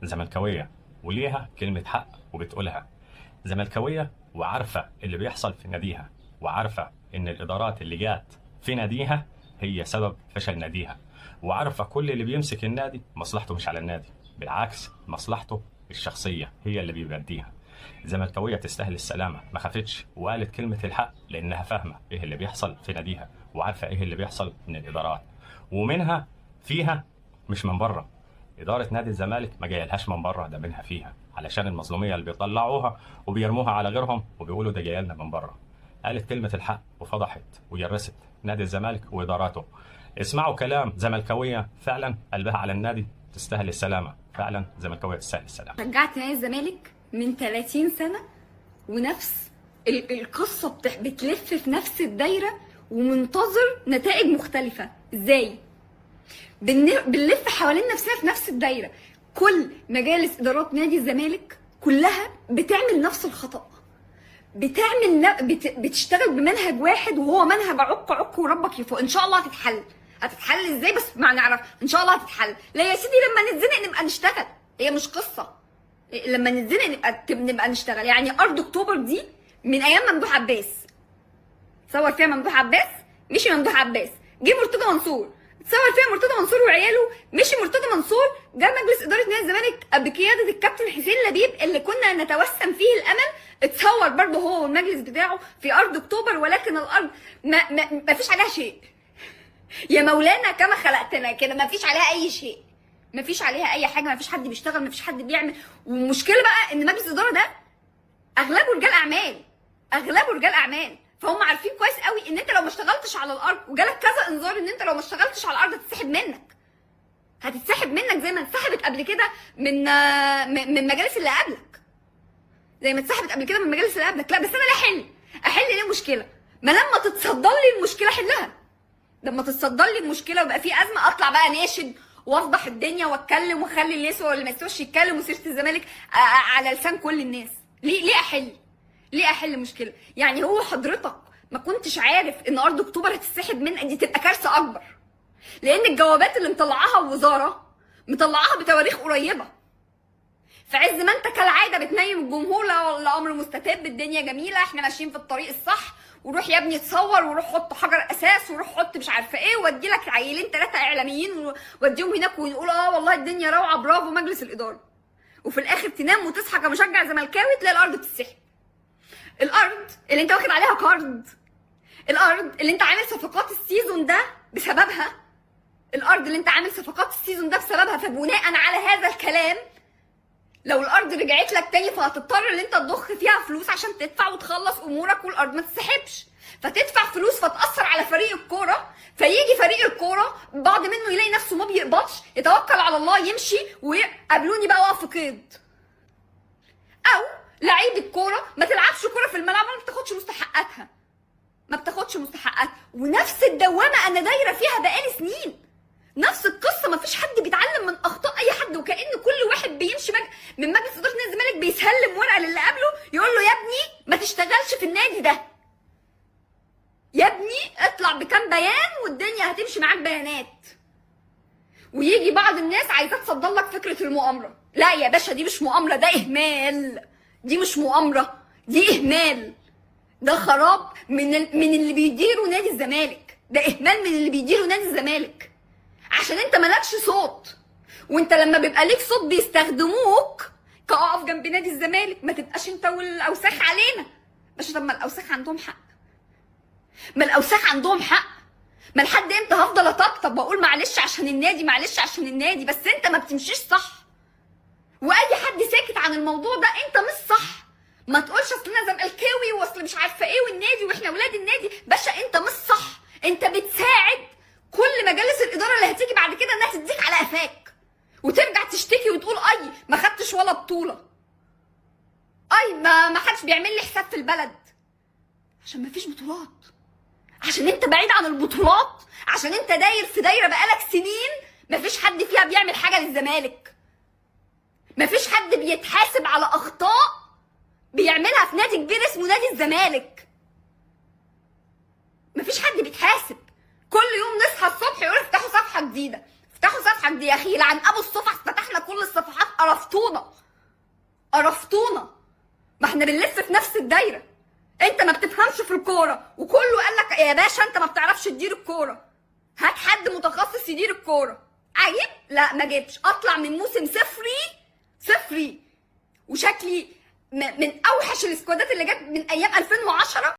زملكاويه وليها كلمه حق وبتقولها. زملكاويه وعارفه اللي بيحصل في ناديها، وعارفه ان الادارات اللي جات في ناديها هي سبب فشل ناديها، وعارفه كل اللي بيمسك النادي مصلحته مش على النادي، بالعكس مصلحته الشخصيه هي اللي بيبديها. زملكاويه تستاهل السلامه، ما خافتش وقالت كلمه الحق لانها فاهمه ايه اللي بيحصل في ناديها، وعارفه ايه اللي بيحصل من الادارات، ومنها فيها مش من بره. اداره نادي الزمالك ما جايلهاش من بره، ده منها فيها، علشان المظلوميه اللي بيطلعوها وبيرموها على غيرهم وبيقولوا ده جاي لنا من بره. قالت كلمه الحق وفضحت وجرست نادي الزمالك واداراته. اسمعوا كلام زملكاويه فعلا قلبها على النادي، تستاهل السلامه، فعلا زملكاويه تستاهل السلامه. رجعت نادي الزمالك من 30 سنه ونفس القصه بتلف في نفس الدايره ومنتظر نتائج مختلفه. ازاي؟ بنلف حوالين نفسنا في نفس الدايره. كل مجالس ادارات نادي الزمالك كلها بتعمل نفس الخطا، بتشتغل بمنهج واحد، وهو منهج عك وربك يفوق. ان شاء الله هتتحل ازاي بس ما نعرف. ان شاء الله هتتحل. لا يا سيدي، لما نتزنق نبقى نشتغل، هي مش قصه. لما نتزنق نبقى نشتغل. يعني ارض اكتوبر دي من ايام ممدوح عباس، صور فيها ممدوح عباس، مشي ممدوح عباس، جه مرتضى منصور، اتصور فيها مرتضى منصور وعياله، مشي مرتضى منصور، جه مجلس اداره نادي الزمالك بقياده الكابتن حسين لبيب اللي كنا نتوسم فيه الامل، اتصور برضه هو والمجلس بتاعه في ارض اكتوبر، ولكن الارض ما فيش عليها شيء. يا مولانا كما خلقتنا كده، ما فيش عليها اي شيء، ما فيش عليها اي حاجه، ما فيش حد بيشتغل، ما فيش حد بيعمل. والمشكله بقى ان مجلس الاداره ده اغلبه رجال اعمال، اغلبه رجال اعمال، فهم عارفين كويس قوي ان انت لو ما اشتغلتش على الارض، وجالك كذا انذار ان انت لو ما اشتغلتش على الارض هتتسحب منك زي ما اتسحبت قبل كده من المجالس اللي قبلك، زي ما اتسحبت قبل كده من المجالس اللي قبلك. لا بس انا لا احل ليه مشكله؟ ما لما تتصدر لي المشكله احلها. لما تتصدر لي المشكله ويبقى في ازمه، اطلع بقى ناشد وافضح الدنيا واتكلم واخلي الناس واللي ما يسوش يتكلم، وسيره الزمالك على لسان كل الناس. ليه احل مشكله؟ يعني هو حضرتك ما كنتش عارف ان ارض اكتوبر هتتسحب من دي؟ تبقى كارثه اكبر، لان الجوابات اللي مطلعاها الوزاره مطلعاها بتواريخ قريبه. في عز ما انت كالعاده بتنيم الجمهور، لا امر مستتب، الدنيا جميله، احنا ماشيين في الطريق الصح، وروح يا ابني تصور، وروح حط حجر اساس، وروح حط مش عارفه ايه، وادي لك عيلين 3 اعلاميين واديهم هناك ونقول والله الدنيا روعه برافو مجلس الاداره. وفي الاخر تنام وتصحى كمشجع زملكاوي تلاقي الارض بتتسحب. الارض اللي انت واخد عليها كارد، الارض اللي انت عامل صفقات السيزون ده بسببها، الارض اللي انت عامل صفقات السيزون ده بسببها، فبناء على هذا الكلام لو الارض رجعت لك تاني فهتضطر ان انت تضخ فيها فلوس عشان تدفع وتخلص امورك، والارض ما تتسحبش، فتدفع فلوس فتاثر على فريق الكوره، فيجي فريق الكوره بعض منه يلاقي نفسه ما بيقبضش، يتوكل على الله يمشي، وقابلوني بقى واقف في قيد. او لعيب الكوره ما تلعبش كوره في الملعب وما بتاخدش مستحقاتها، ونفس الدوامه انا دايره فيها بقالي سنين، نفس القصه. ما فيش حد بيتعلم من اخطاء اي حد، وكأن كل واحد بيمشي من مجلس اداره نادي الزمالك بيسلم ورقه للي قبله يقول له يا ابني ما تشتغلش في النادي ده، يا ابني اطلع بكام بيان والدنيا هتمشي معاك بيانات. ويجي بعض الناس عايزه تصدر لك فكره المؤامره. لا يا باشا، دي مش مؤامره، ده اهمال. دي مش مؤامره، دي اهمال. ده خراب من اللي بيديروا نادي الزمالك، ده اهمال من اللي بيديروا نادي الزمالك، عشان انت مالكش صوت. وانت لما بيبقى ليك صوت بيستخدموك كاقف جنب نادي الزمالك، ما تبقاش انت والاوساخ علينا. باشا طب ما الاوساخ عندهم حق، ما لحد امتى هفضل اطبطب واقول معلش عشان النادي، بس انت ما بتمشيش صح. واي حد ساكت عن الموضوع ده انت مش صح. ما تقولش اصل انا زملكاوي واصل مش عارفه ايه والنادي واحنا ولاد النادي. باشا انت مش صح، انت بتساعد كل مجالس الاداره اللي هتيجي بعد كده انها تديك على قفاك وترجع تشتكي وتقول ما خدتش ولا بطوله، ما حدش بيعمل لي حساب في البلد، عشان ما فيش بطولات، عشان انت بعيد عن البطولات، عشان انت داير في دايره بقالك سنين ما فيش حد فيها بيعمل حاجه للزمالك، ما فيش حد بيتحاسب على اخطاء بيعملها في نادي كبير اسمه نادي الزمالك. مفيش حد بيتحاسب. كل يوم نصحى الصبح يقول افتحوا صفحه جديده، افتحوا صفحك دي يا اخي، لعن ابو الصفح، فتحنا كل الصفحات، قرفتونا. ما احنا بنلف في نفس الدايره. انت ما بتفهمش في الكوره، وكله قال لك يا باشا انت ما بتعرفش تدير الكوره، هات حد متخصص يدير الكوره. عجيب؟ لا ما جبش. اطلع من موسم صفري وشكلي من اوحش السكوادات اللي جت من ايام 2010